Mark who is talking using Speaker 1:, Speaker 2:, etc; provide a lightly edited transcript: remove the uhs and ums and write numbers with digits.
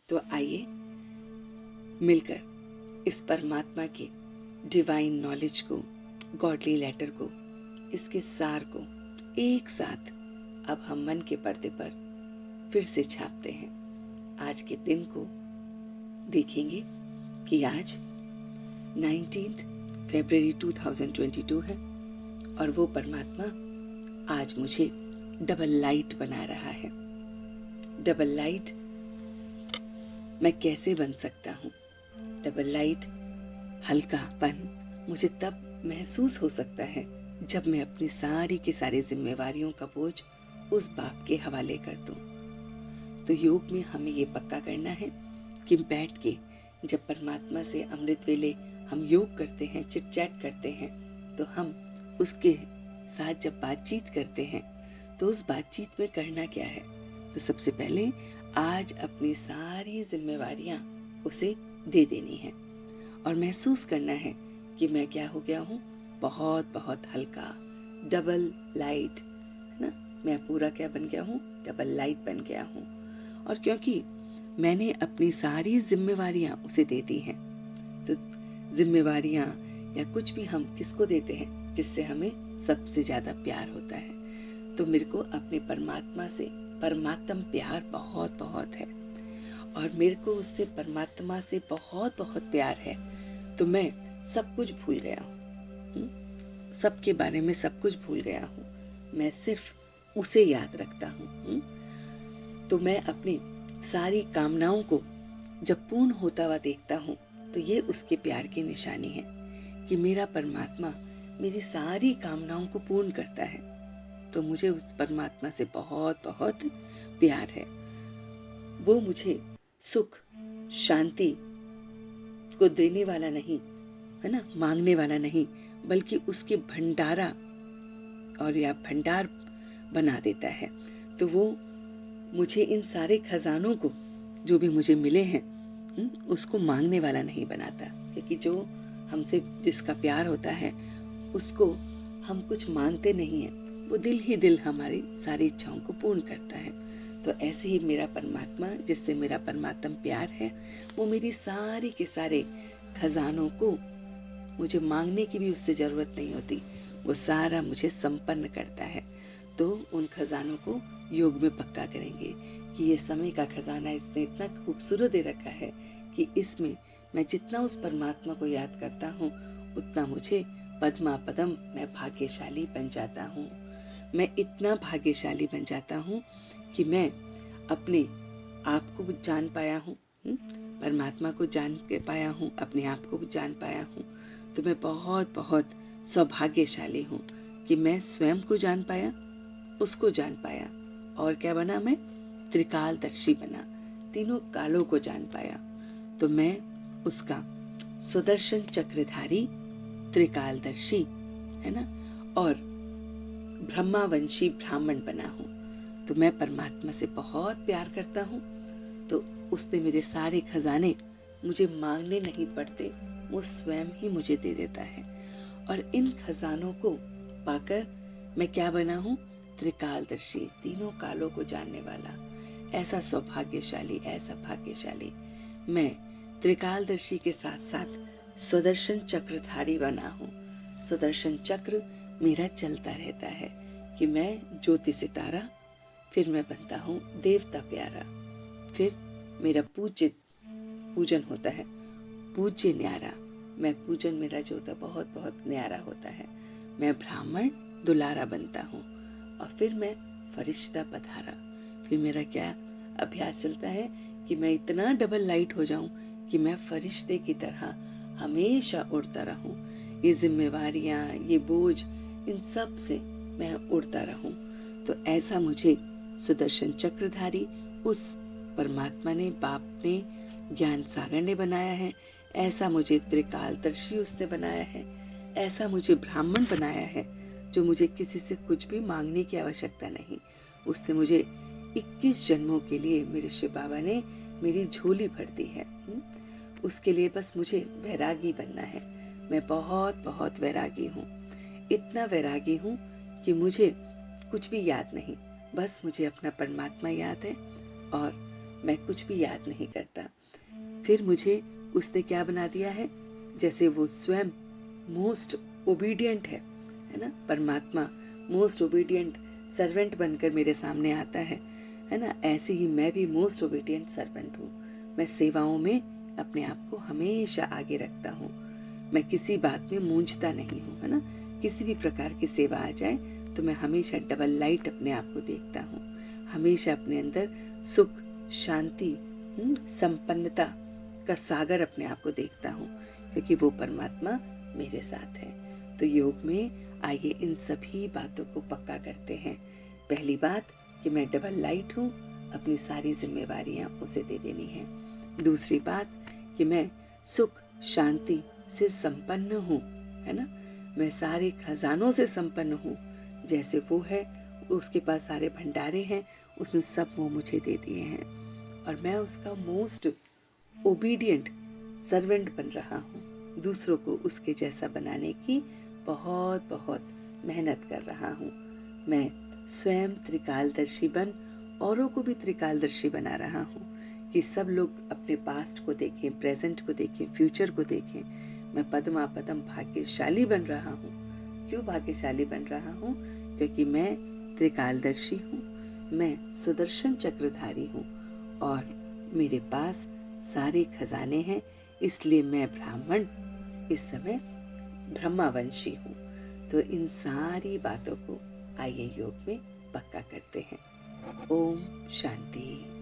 Speaker 1: तो आइए मिलकर इस परमात्मा के डिवाइन नॉलेज को, गॉडली लेटर को, इसके सार को एक साथ अब हम मन के पर्दे पर फिर से छापते हैं। आज के दिन को देखेंगे कि आज 19 फरवरी 2022 है और वो परमात्मा आज मुझे डबल लाइट बना रहा है। डबल लाइट मैं कैसे बन सकता हूँ? डबल लाइट हल्कापन मुझे तब महसूस हो सकता है जब मैं अपनी सारी की सारी जिम्मेवारियों का बोझ उस बाप के हवाले कर दूं। तो योग में हमें ये पक्का करना है कि बैठ के जब परमात्मा से अमृत वेले हम योग करते हैं, चिट चैट करते हैं, तो हम उसके साथ जब बातचीत करते हैं तो उस बातचीत में करना क्या है? तो सबसे पहले आज अपनी सारी जिम्मेवारियां उसे दे देनी है और महसूस करना है कि मैं क्या हो गया हूँ, बहुत बहुत हल्का, डबल लाइट, है ना। मैं पूरा क्या बन गया हूँ? डबल लाइट बन गया हूँ। और क्योंकि मैंने अपनी सारी जिम्मेवारियां उसे दे दी हैं, तो जिम्मेवारियां या कुछ भी हम किसको देते हैं? जिससे हमें सबसे ज्यादा प्यार होता है। तो मेरे को अपने परमात्मा से परमात्म प्यार बहुत बहुत है और मेरे को उससे परमात्मा से बहुत बहुत प्यार है। तो मैं सब कुछ भूल गया हूँ, सबके बारे में सब कुछ भूल गया हूँ। मैं सिर्फ उसे याद रखता हूँ। तो मैं अपनी सारी कामनाओं को जब पूर्ण होता हुआ देखता हूँ तो ये उसके प्यार की निशानी है कि मेरा परमात्मा मेरी सारी कामनाओं को पूर्ण करता है। तो मुझे उस परमात्मा से बहुत बहुत प्यार है। वो मुझे सुख शांति को देने वाला नहीं है ना, मांगने वाला नहीं, बल्कि उसके भंडारा और या भंडार बना देता है। तो वो मुझे इन सारे खजानों को जो भी मुझे मिले हैं उसको मांगने वाला नहीं बनाता, क्योंकि जो हमसे जिसका प्यार होता है उसको हम कुछ मांगते नहीं है, वो दिल ही दिल हमारी सारी इच्छाओं को पूर्ण करता है। तो ऐसे ही मेरा परमात्मा, जिससे मेरा परमात्म प्यार है, वो मेरी सारी के सारे खजानों को मुझे मांगने की भी उससे जरूरत नहीं होती, वो सारा मुझे संपन्न करता है। तो उन खजानों को योग में पक्का करेंगे कि ये समय का खजाना इसने इतना खूबसूरत दे रखा है कि इसमें मैं जितना उस परमात्मा को याद करता हूँ उतना मुझे पद्मा पदम मैं भाग्यशाली बन जाता हूँ। मैं इतना भाग्यशाली बन जाता हूँ कि मैं अपने आप को जान पाया हूँ, परमात्मा को जान के पाया हूँ, अपने आप को जान पाया हूँ। तो मैं बहुत बहुत सौभाग्यशाली हूँ कि मैं स्वयं को जान पाया, उसको जान पाया और क्या बना? मैं त्रिकालदर्शी बना, तीनों कालों को जान पाया। तो मैं उसका सुदर्शन चक्रधारी त्रिकालदर्शी, है ना, और ब्रह्मावंशी ब्राह्मण बना हूँ। तो मैं परमात्मा से बहुत प्यार करता हूँ। तो उसने मेरे सारे खजाने मुझे मांगने नहीं पड़ते, वो स्वयं ही मुझे दे देता है। और इन खजानों को पाकर मैं क्या बना हूँ? त्रिकालदर्शी, तीनों कालों को जानने वाला। ऐसा सौभाग्यशाली, ऐसा भाग्यशाली मैं त्रिकालदर्शी के साथ साथ सुदर्शन चक्रधारी बना हूँ। सुदर्शन चक्र मेरा चलता रहता है कि मैं ज्योति सितारा, फिर मैं बनता हूँ देवता प्यारा, फिर मेरा पूजन होता है पूज्य न्यारा। मैं पूजन मेरा जो होता है बहुत बहुत न्यारा होता है। मैं ब्राह्मण दुलारा बनता हूँ और फिर मैं फरिश्ता पधारा। फिर मेरा क्या अभ्यास चलता है कि मैं इतना डबल लाइट हो जाऊं कि मैं फरिश्ते की तरह हमेशा उड़ता रहूं। ये जिम्मेवारियां, ये बोझ, इन सब से मैं उड़ता रहूं। तो ऐसा मुझे सुदर्शन चक्रधारी उस परमात्मा ने, बाप ने, ज्ञान सागर ने बनाया है। ऐसा मुझे त्रिकालदर्शी उसने बनाया है। ऐसा मुझे ब्राह्मण बनाया है जो मुझे किसी से कुछ भी मांगने की आवश्यकता नहीं। उससे मुझे 21 जन्मों के लिए मेरे शिव बाबा ने मेरी झोली भर दी है। उसके लिए बस मुझे वैरागी बनना है। मैं बहुत बहुत वैरागी हूँ, इतना वैरागी हूँ कि मुझे कुछ भी याद नहीं, बस मुझे अपना परमात्मा याद है और मैं कुछ भी याद नहीं करता। फिर मुझे उसने क्या बना दिया है, जैसे वो स्वयं मोस्ट ओबीडियंट है ना, परमात्मा मोस्ट ओबीडियंट सर्वेंट बनकर मेरे सामने आता है ना, ऐसे ही मैं भी मोस्ट ओबीडियंट सर्वेंट हूँ। मैं सेवाओं में अपने आप को हमेशा आगे रखता हूँ। मैं किसी बात में मूंझता नहीं हूँ, है ना। किसी भी प्रकार की सेवा आ जाए तो मैं हमेशा डबल लाइट अपने आप को देखता हूँ। हमेशा अपने अंदर सुख, शांति, संपन्नता का सागर अपने आप को देखता हूँ, क्योंकि वो परमात्मा मेरे साथ है। तो योग में आइए इन सभी बातों को पक्का करते हैं। पहली बात कि मैं डबल लाइट हूँ, अपनी सारी जिम्मेवारियां उसे दे देनी है। दूसरी बात कि मैं सुख शांति से संपन्न हूँ, है ना। मैं सारे खजानों से संपन्न हूँ। जैसे वो है, उसके पास सारे भंडारे हैं, उसने सब वो मुझे दे दिए हैं, और मैं उसका मोस्ट ओबीडियंट सर्वेंट बन रहा हूँ। दूसरों को उसके जैसा बनाने की बहुत बहुत मेहनत कर रहा हूँ। मैं स्वयं त्रिकालदर्शी बन औरों को भी त्रिकालदर्शी बना रहा हूँ, कि सब लोग अपने पास्ट को देखें, प्रेजेंट को देखें, फ्यूचर को देखें। मैं पद्मापदम भाग्यशाली बन रहा हूँ। क्यों भाग्यशाली बन रहा हूँ? क्योंकि मैं त्रिकालदर्शी हूँ, मैं सुदर्शन चक्रधारी हूँ, और मेरे पास सारे खजाने हैं। इसलिए मैं ब्राह्मण इस समय ब्रह्मावंशी हूँ। तो इन सारी बातों को आइए योग में पक्का करते हैं। ओम शांति।